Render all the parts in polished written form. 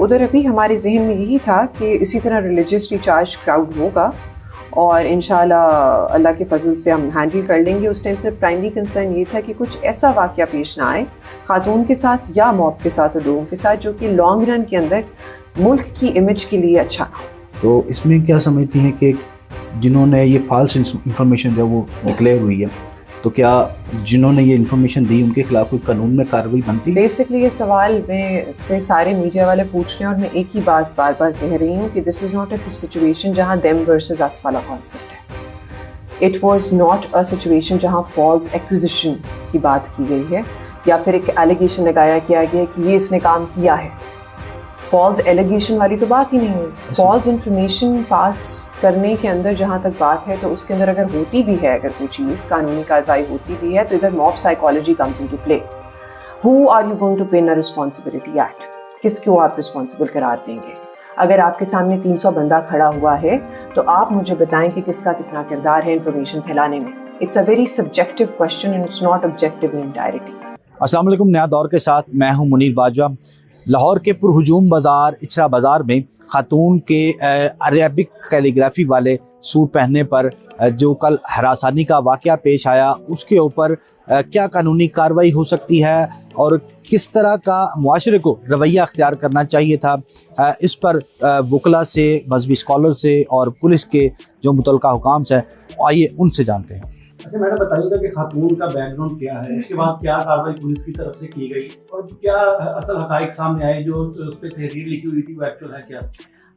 ادھر ابھی ہمارے ذہن میں یہی تھا کہ اسی طرح ریلیجسلی چارج کراؤڈ ہوگا اور انشاءاللہ اللہ کے فضل سے ہم ہینڈل کر لیں گے. اس ٹائم سے پرائمری کنسرن یہ تھا کہ کچھ ایسا واقعہ پیش نہ آئے خاتون کے ساتھ یا موب کے ساتھ اور لوگوں کے ساتھ جو کہ لانگ رن کے اندر ملک کی امیج کے لیے اچھا نہ ہو. تو اس میں کیا سمجھتی ہیں کہ جنہوں نے یہ فالس انفارمیشن جو وہ ڈکلیئر ہوئی ہے تو کیا جنہوں نے یہ انفارمیشن دی ان کے خلاف کوئی قانون میں کارروائی بنتی ہے؟ بیسکلی یہ سوال میں سے سارے میڈیا والے پوچھ رہے ہیں اور میں ایک ہی بات بار بار کہہ رہی ہوں کہ دس از ناٹ اے سچویشن جہاں دیم ورسز اس والا کانسیپٹ ہے. It was not a situation جہاں فالس ایکوزیشن کی بات کی گئی ہے یا پھر ایک ایلیگیشن لگایا کیا گیا کہ یہ اس نے کام کیا ہے. فالس ایلیگیشن والی تو بات ہی نہیں ہوئی. فالس انفارمیشن پاس کرنے کے اندر جہاں تک بات ہے تو اس کے اندر اگر ہوتی بھی ہے اگر کوئی چیز قانونی کارروائی ہوتی بھی ہے تو ادھر mob psychology comes into play. How are you going to pin a responsibility at? کس کو آپ رسپانسبل قرار دیں گے؟ اگر آپ کے سامنے 300 بندہ کھڑا ہوا ہے تو آپ مجھے بتائیں کہ کس کا کتنا کردار ہے انفارمیشن پھیلانے میں. It's a very subjective question and it's not objective in entirety. السلام علیکم. نیا دور کے ساتھ میں ہوں منیر باجوہ. لاہور کے پرہجوم بازار اچھرا بازار میں خاتون کے عربک کیلیگرافی والے سوٹ پہننے پر جو کل ہراسانی کا واقعہ پیش آیا اس کے اوپر کیا قانونی کارروائی ہو سکتی ہے اور کس طرح کا معاشرے کو رویہ اختیار کرنا چاہیے تھا، اس پر وکلاء سے، مذہبی اسکالر سے اور پولیس کے جو متعلقہ حکام سے آئیے ان سے جانتے ہیں. اچھا میڈم بتائیے گا کہ خاتون کا بیک گراؤنڈ کیا ہے، اس کے بعد کیا کارروائی پولیس کی طرف سے کی گئی اور کیا اصل حقائق سامنے آئے جو اس پہ تحریر لکھی ہوئی تھی وہ ایکچوئل ہے کیا؟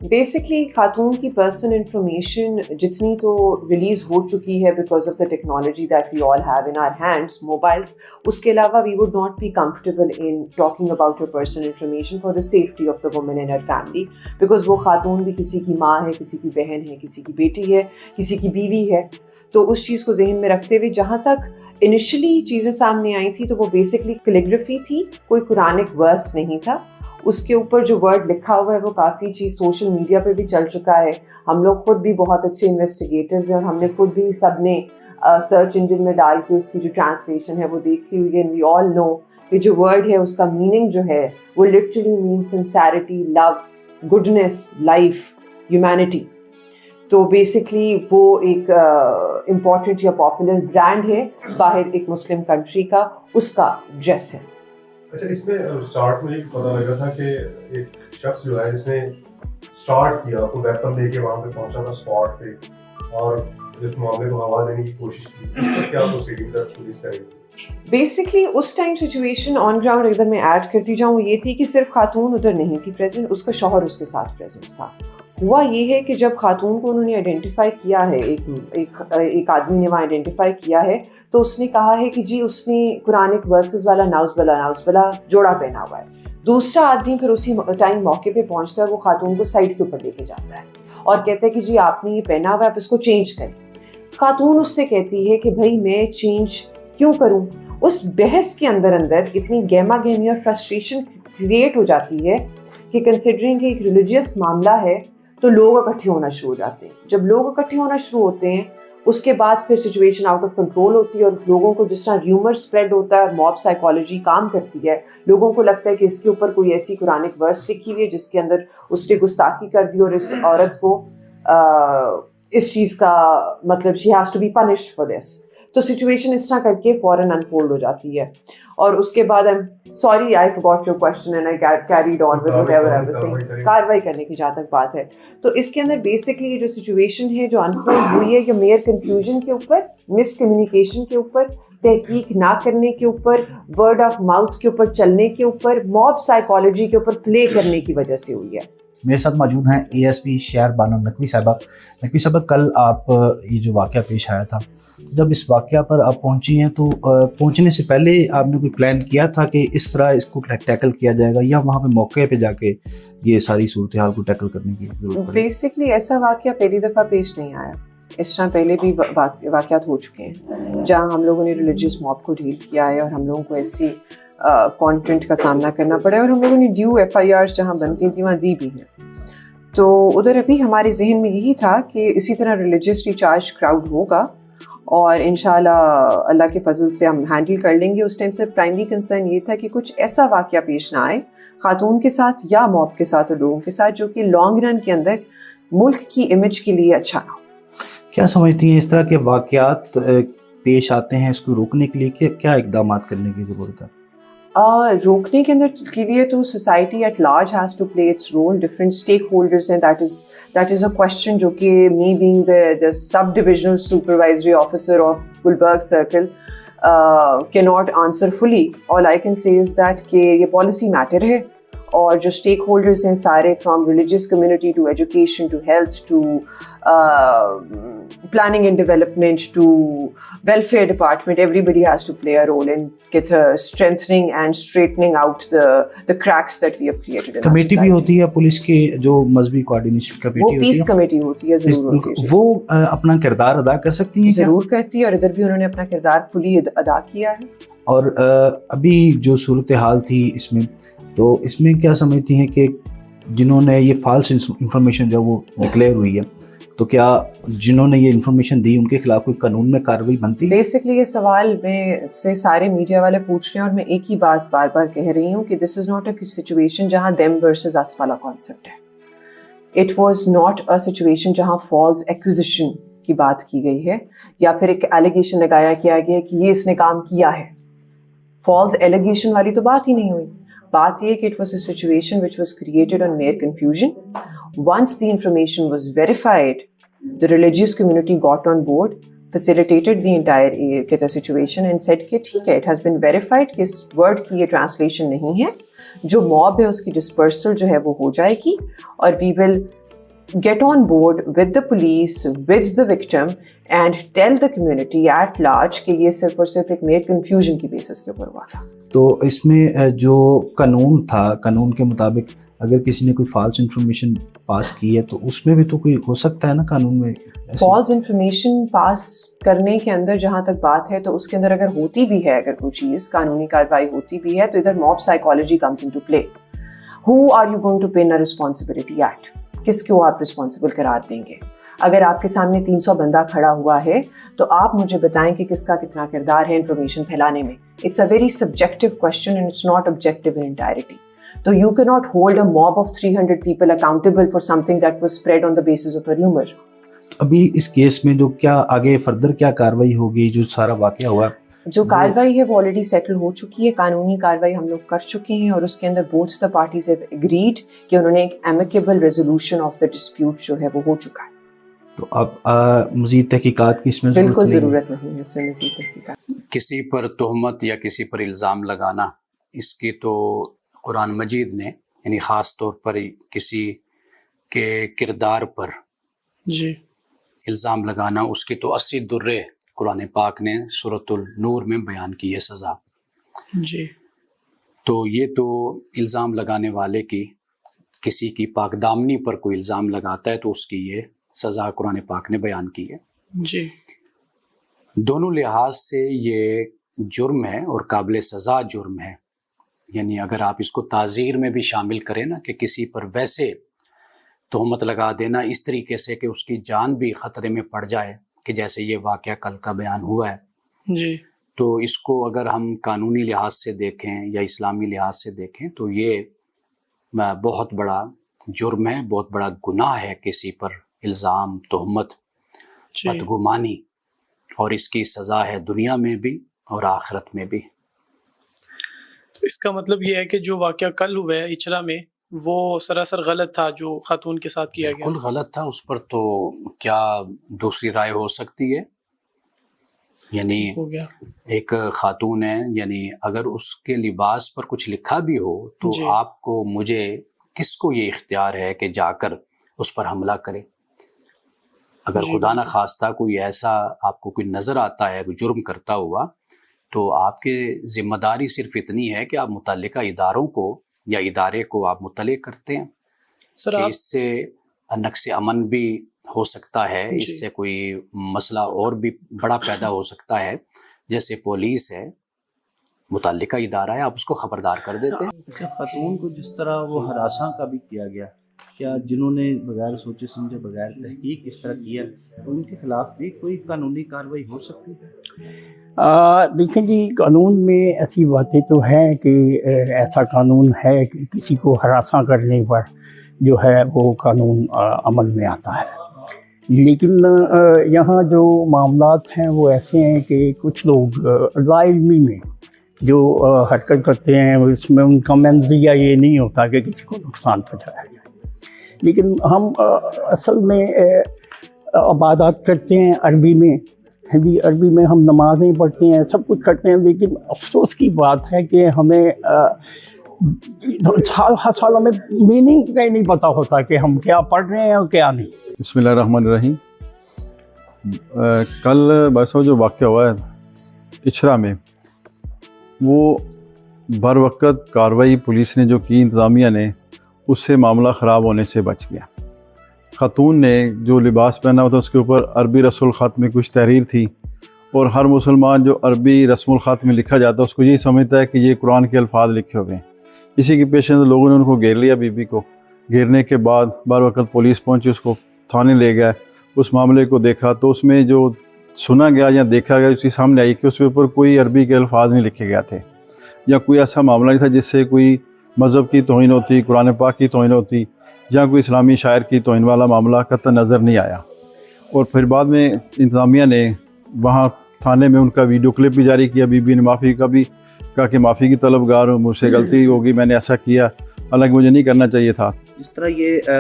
بیسکلی خاتون کی پرسنل انفارمیشن جتنی تو ریلیز ہو چکی ہے because of the technology that we all have in our hands mobiles, اس کے علاوہ we would not be comfortable in talking about her personal information for the safety of the woman in her family, because وہ خاتون بھی کسی کی ماں ہے، کسی کی بہن ہے، کسی کی بیٹی ہے، کسی کی بیوی ہے. تو اس چیز کو ذہن میں رکھتے ہوئے جہاں تک انیشلی چیزیں سامنے آئی تھی تو وہ بیسکلی کیلیگرافی تھی، کوئی قرآنک ورس نہیں تھا. اس کے اوپر جو ورڈ لکھا ہوا ہے وہ کافی چیز سوشل میڈیا پہ بھی چل چکا ہے. ہم لوگ خود بھی بہت اچھے انویسٹیگیٹرز ہیں اور ہم نے خود بھی سب نے سرچ انجن میں ڈال کے اس کی جو ٹرانسلیشن ہے وہ دیکھی ہوئی ہے. وی آل نو کہ جو ورڈ ہے اس کا میننگ جو ہے وہ لٹرلی مین سنسیرٹی، لو، گڈنس، لائف، ہیومینٹی. تو بیسکلی وہ ایک امپورٹنٹ یا پاپولر برانڈ ہے باہر ایک مسلم کنٹری کا، اس کا ڈریس ہے. اچھا اس میں اسٹارٹ میں پتہ لگا تھا کہ ایک شخص جو ہے جس نے اسٹارٹ کیا کو ویپن لے کے وہاں پہ پہنچا تھا اسپاٹ پہ اور اس معاملے کو ہوا دینے کی کوشش کی، اس پر کیا پروسیڈنگ پولیس کرے گی؟ بیسکلی اس ٹائم سچویشن آن گراؤنڈ اگر میں ایڈ کرتی جاؤں یہ تھی کہ صرف خاتون ادھر نہیں تھی پریزنٹ، اس کا شوہر اس کے ساتھ پریزنٹ تھا. ہوا یہ ہے کہ جب خاتون کو انہوں نے آئیڈینٹیفائی کیا ہے، ایک آدمی نے وہاں آئیڈینٹیفائی کیا ہے تو اس نے کہا ہے کہ جی اس نے قرآنک ورسز والا ناؤز بلا جوڑا پہنا ہوا ہے. دوسرا آدمی پھر اسی ٹائم موقع پہ پہنچتا ہے، وہ خاتون کو سائڈ کے اوپر لے کے جاتا ہے اور کہتا ہے کہ جی آپ نے یہ پہنا ہوا ہے، آپ اس کو چینج کریں. خاتون اس سے کہتی ہے کہ بھائی میں چینج کیوں کروں. اس بحث کے اندر اتنی گہما گہمی اور فرسٹریشن کریٹ ہو جاتی ہے کہ کنسیڈرنگ کہ ایک ریلیجیس معاملہ ہے تو لوگ اکٹھے ہونا شروع ہو جاتے ہیں. جب لوگ اکٹھے ہونا شروع ہوتے ہیں اس کے بعد پھر سچویشن آؤٹ آف کنٹرول ہوتی ہے اور لوگوں کو جس طرح ریومر اسپریڈ ہوتا ہے اور موب سائیکالوجی کام کرتی ہے، لوگوں کو لگتا ہے کہ اس کے اوپر کوئی ایسی قرآنک ورس لکھی ہوئی ہے جس کے اندر اس نے گستاخی کر دی اور اس عورت کو اس چیز کا مطلب she has to be punished for this. تو سچویشن اس طرح کر کے فوراً انفولڈ ہو جاتی ہے اور اس کے بعد sorry I forgot your question and I carried on with whatever I was saying. کارروائی کرنے کی جہاں تک بات ہے تو اس کے اندر بیسکلی یہ جو سچویشن ہے جو انفولڈ ہوئی ہے، یہ میئر کنفیوژن کے اوپر، مس کمیونیکیشن کے اوپر، تحقیق نہ کرنے کے اوپر، ورڈ آف ماؤتھ کے اوپر چلنے کے اوپر، موب سائیکالوجی کے اوپر پلے کرنے کی وجہ سے ہوئی ہے. میرے ساتھ موجود ہیں اے ایس پی شہر بانو نقوی صاحبہ. نقوی صاحبہ، کل آپ یہ جو واقعہ پیش آیا تھا، جب اس واقعہ پر آپ پہنچی ہیں تو پہنچنے سے پہلے آپ نے کوئی پلان کیا تھا کہ اس طرح اس کو ٹیکل کیا جائے گا یا وہاں پہ موقع پہ جا کے یہ ساری صورتحال کو ٹیکل کرنے کی ضرورت پڑی؟ بیسکلی ایسا واقعہ پہلی دفعہ پیش نہیں آیا. اس طرح پہلے بھی واقعات ہو چکے ہیں جہاں ہم لوگوں نے ریلیجیس موب کو ڈیل کیا ہے اور ہم لوگوں کو ایسی کانٹینٹ کا سامنا کرنا پڑا ہے اور ہم لوگوں نے ڈیو ایف آئی آرز جہاں بنتی تھیں وہاں دی بھی ہیں. تو ادھر ابھی ہمارے ذہن میں یہی تھا کہ اسی طرح ریلیجسلی چارج کراؤڈ ہوگا اور انشاءاللہ اللہ کے فضل سے ہم ہینڈل کر لیں گے. اس ٹائم سے پرائمری کنسرن یہ تھا کہ کچھ ایسا واقعہ پیش نہ آئے خاتون کے ساتھ یا موب کے ساتھ اور لوگوں کے ساتھ جو کہ لانگ رن کے اندر ملک کی امیج کے لیے اچھا نہ ہو. کیا سمجھتی ہیں اس طرح کے واقعات پیش آتے ہیں، اس کو روکنے کے لیے کیا اقدامات کرنے کی ضرورت ہے؟ روکنے کے اندر کے لیے تو society at large has to play its role. Different stakeholders ہیں. دیٹ از اے کوشچن جو کہ me being the sub divisional supervisory officer of Gulbarg circle کی not answer fully. All I can say is that کہ یہ policy metre ہے اور جو stack holders ہیں سارے from religious community to education to health to planning and development to welfare department, everybody has to play a role in strengthening and straightening out the cracks that we have created in our committee بھی society. ہوتی ہے police کی جو مذہبی coordination committee وہ ہوتی پیس ہے، committee ہوتی ہے, ضرور ہوتی ہے, وہ اپنا کردار ادا کر سکتی ہیں کیا؟ ضرور کرتی ہے, اور ادھر بھی انہوں نے اپنا کردار فلی ادا کیا ہے. اور ابھی جو صورتحال تھی اس میں، تو اس میں کیا سمجھتی ہیں کہ جنہوں نے یہ فالس انفارمیشن جو وہ ڈکلیئر ہوئی ہے، تو کیا جنہوں نے یہ انفارمیشن دی ان کے خلاف کوئی قانون میں کارروائی بنتی ہے؟ بیسکلی یہ سوال میں سے سارے میڈیا والے پوچھ رہے ہیں اور میں ایک ہی بات بار بار کہہ رہی ہوں کہ دس از ناٹ اے سچویشن جہاں دیم ورسز اس والا کانسیپٹ ہے. It was not a situation جہاں فالس ایکوزیشن کی بات کی گئی ہے یا پھر ایک ایلیگیشن لگایا کیا گیا کہ یہ اس نے کام کیا ہے. فالس ایلیگیشن والی تو بات ہی نہیں ہوئی. بات یہ کہ it was a situation which was created on mere confusion. Once the information was verified, the religious community got on board, facilitated the entire situation and said کہ ٹھیک ہے, it has been verified کہ اس word کی یہ translation نہیں ہے, جو mob ہے اس کی dispersal جو ہے وہ ہو جائے گی, اور we will get on board with the police, with the victim and tell the community at large کہ یہ صرف اور صرف ایک mere confusion کی basis کے اوپر ہوا تھا. تو اس میں جو قانون تھا، قانون کے مطابق اگر کسی نے کوئی فالس انفارمیشن پاس کی ہے تو اس میں بھی تو کوئی ہو سکتا ہے نا قانون میں؟ فالس انفارمیشن پاس کرنے کے اندر جہاں تک بات ہے تو اس کے اندر اگر ہوتی بھی ہے, اگر کوئی چیز قانونی کارروائی ہوتی بھی ہے, تو ادھر mob psychology comes into play. How are you going to pin a responsibility at? کس کو آپ رسپانسبل قرار دیں گے؟ اگر آپ کے سامنے 300 بندہ کھڑا ہوا ہے تو آپ مجھے بتائیں کہ کس کا کتنا کردار ہے انفارمیشن پھیلانے میں. It's a very subjective question and it's not objective in entirety. So you cannot hold a mob of 300 people accountable for something that was spread on the basis of a rumor. ابھی اس case میں جو کیا آگے further کیا کارروائی ہوگی؟ جو سارا واقعہ ہوا جو کارروائی ہے وہ آلریڈی سیٹل ہو چکی ہے. قانونی کارروائی ہم لوگ کر چکے ہیں اور اس کے اندر both the parties have agreed کہ انہوں نے ایک amicable resolution of the dispute جو ہے وہ ہو چکا ہے. تو اب مزید تحقیقات کی اس میں بالکل ضرورت نہیں ہے اس میں مزید تحقیقات. کسی پر تہمت یا کسی پر الزام لگانا، اس کی تو قرآن مجید نے یعنی خاص طور پر کسی کے کردار پر جی الزام لگانا، اس کی تو 80 درے قرآن پاک نے سورۃ النور میں بیان کی ہے سزا. جی تو یہ تو الزام لگانے والے کی کسی کی پاک دامنی پر کوئی الزام لگاتا ہے تو اس کی یہ سزا قرآن پاک نے بیان کی ہے. جی دونوں لحاظ سے یہ جرم ہے اور قابل سزا جرم ہے. یعنی اگر آپ اس کو تعزیر میں بھی شامل کریں نا کہ کسی پر ویسے تہمت لگا دینا اس طریقے سے کہ اس کی جان بھی خطرے میں پڑ جائے، کہ جیسے یہ واقعہ کل کا بیان ہوا ہے، جی تو اس کو اگر ہم قانونی لحاظ سے دیکھیں یا اسلامی لحاظ سے دیکھیں تو یہ بہت بڑا جرم ہے، بہت بڑا گناہ ہے کسی پر الزام، تہمت، بدگمانی، اور اس کی سزا ہے دنیا میں بھی اور آخرت میں بھی. اس کا مطلب یہ ہے کہ جو واقعہ کل ہوا ہے اچرا میں وہ سراسر غلط تھا جو خاتون کے ساتھ کیا گیا. بالکل غلط تھا. اس پر تو کیا دوسری رائے ہو سکتی ہے؟ یعنی ہو گیا ایک خاتون ہے، یعنی اگر اس کے لباس پر کچھ لکھا بھی ہو تو جی. آپ کو، مجھے، کس کو یہ اختیار ہے کہ جا کر اس پر حملہ کرے؟ اگر جی. خدا نہ خواستہ کوئی ایسا آپ کو کوئی نظر آتا ہے کوئی جرم کرتا ہوا، تو آپ کے ذمہ داری صرف اتنی ہے کہ آپ متعلقہ اداروں کو یا ادارے کو آپ مطلع کرتے ہیں. سر کہ آپ اس سے نقص امن بھی ہو سکتا ہے، جی. اس سے کوئی مسئلہ اور بھی بڑا پیدا ہو سکتا ہے. جیسے پولیس ہے، متعلقہ ادارہ ہے، آپ اس کو خبردار کر دیتے ہیں. خاتون کو جس طرح وہ ہراساں کا بھی کیا گیا، کیا جنہوں نے بغیر سوچے سمجھے بغیر تحقیق اس طرح کیا ان کے خلاف بھی کوئی قانونی کارروائی ہو سکتی ہے؟ دیکھیں جی، قانون میں ایسی باتیں تو ہیں کہ ایسا قانون ہے کہ کسی کو ہراساں کرنے پر جو ہے وہ قانون عمل میں آتا ہے، لیکن یہاں جو معاملات ہیں وہ ایسے ہیں کہ کچھ لوگ لا علمی میں جو حرکت کرتے ہیں اس میں ان کا منظریہ یہ نہیں ہوتا کہ کسی کو نقصان پہنچایا جائے، لیکن ہم اصل میں عبادات کرتے ہیں عربی میں، جی عربی میں ہم نمازیں پڑھتے ہیں، سب کچھ کرتے ہیں، لیکن افسوس کی بات ہے کہ ہمیں سال ہمیں میننگ کا ہی نہیں پتہ ہوتا کہ ہم کیا پڑھ رہے ہیں اور کیا نہیں۔ بسم اللہ الرحمن الرحیم۔ کل برسوں جو واقعہ ہوا ہے اچھرا میں، وہ بر وقت کارروائی پولیس نے جو کی، انتظامیہ نے، اس سے معاملہ خراب ہونے سے بچ گیا۔ خاتون نے جو لباس پہنا ہوا تھا اس کے اوپر عربی رسم الخط میں کچھ تحریر تھی، اور ہر مسلمان جو عربی رسم الخط میں لکھا جاتا ہے اس کو یہی سمجھتا ہے کہ یہ قرآن کے الفاظ لکھے ہوئے ہیں۔ اسی کے پیش نظر لوگوں نے ان کو گھیر لیا، بی بی کو گھیرنے کے بعد بر وقت پولیس پہنچی، اس کو تھانے لے گئے، اس معاملے کو دیکھا تو اس میں جو سنا گیا یا دیکھا گیا اس کی سامنے آئی کہ اس کے اوپر کوئی عربی کے الفاظ نہیں لکھے گئے تھے، یا کوئی ایسا معاملہ نہیں تھا جس سے کوئی مذہب کی توہین ہوتی، قرآن پاک کی توہین ہوتی، یا کوئی اسلامی شاعر کی توہین والا معاملہ قطع نظر نہیں آیا۔ اور پھر بعد میں انتظامیہ نے وہاں تھانے میں ان کا ویڈیو کلپ بھی جاری کیا، بی بی نے معافی کا بھی کہا کہ معافی کی طلبگار ہوں، مجھ سے غلطی ہوگی، میں نے ایسا کیا، حالانکہ مجھے نہیں کرنا چاہیے تھا۔ اس طرح یہ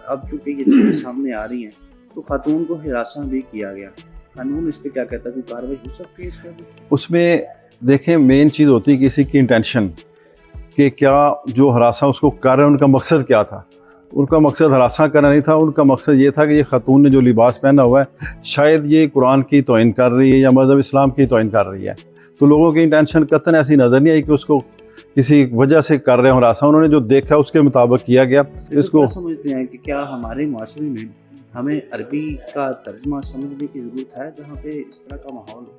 اب چونکہ یہ چیزیں سامنے آ رہی ہیں تو خاتون کو ہراساں بھی کیا گیا، قانون اس پہ کیا کہتا ہے؟ کوئی کارروائی ہو سکتی ہے اس پہ؟ اس میں دیکھیں مین چیز ہوتی ہے کسی کی انٹینشن، کہ کیا جو ہراساں اس کو کر رہے ہیں ان کا مقصد کیا تھا۔ ان کا مقصد ہراساں کرنا نہیں تھا، ان کا مقصد یہ تھا کہ یہ خاتون نے جو لباس پہنا ہوا ہے شاید یہ قرآن کی توہین کر رہی ہے یا مذہب اسلام کی توہین کر رہی ہے، تو لوگوں کی انٹینشن قطعاً ایسی نظر نہیں آئی کہ اس کو کسی وجہ سے کر رہے ہیں ہراساں، انہوں نے جو دیکھا اس کے مطابق کیا گیا۔ اس کو سمجھتے ہیں کہ کیا ہمارے معاشرے میں ہمیں عربی کا ترجمہ سمجھنے کی ضرورت ہے جہاں پہ اس طرح کا ماحول ہو؟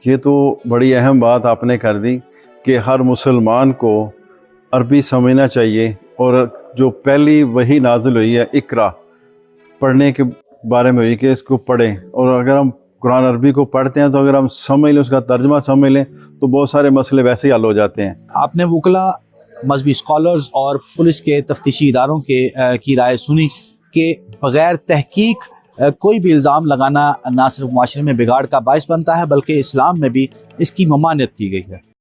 یہ تو بڑی اہم بات آپ نے کر دی کہ ہر مسلمان کو عربی سمجھنا چاہیے، اور جو پہلی وحی نازل ہوئی ہے اقرا پڑھنے کے بارے میں ہوئی کہ اس کو پڑھیں، اور اگر ہم قرآن عربی کو پڑھتے ہیں تو اگر ہم سمجھ لیں، اس کا ترجمہ سمجھ لیں تو بہت سارے مسئلے ویسے ہی حل ہو جاتے ہیں۔ آپ نے وکلاء، مذہبی اسکالرز اور پولیس کے تفتیشی اداروں کی رائے سنی کہ بغیر تحقیق کوئی بھی الزام لگانا نہ صرف معاشرے میں بگاڑ کا باعث بنتا ہے بلکہ اسلام میں بھی اس کی ممانعت کی گئی ہے۔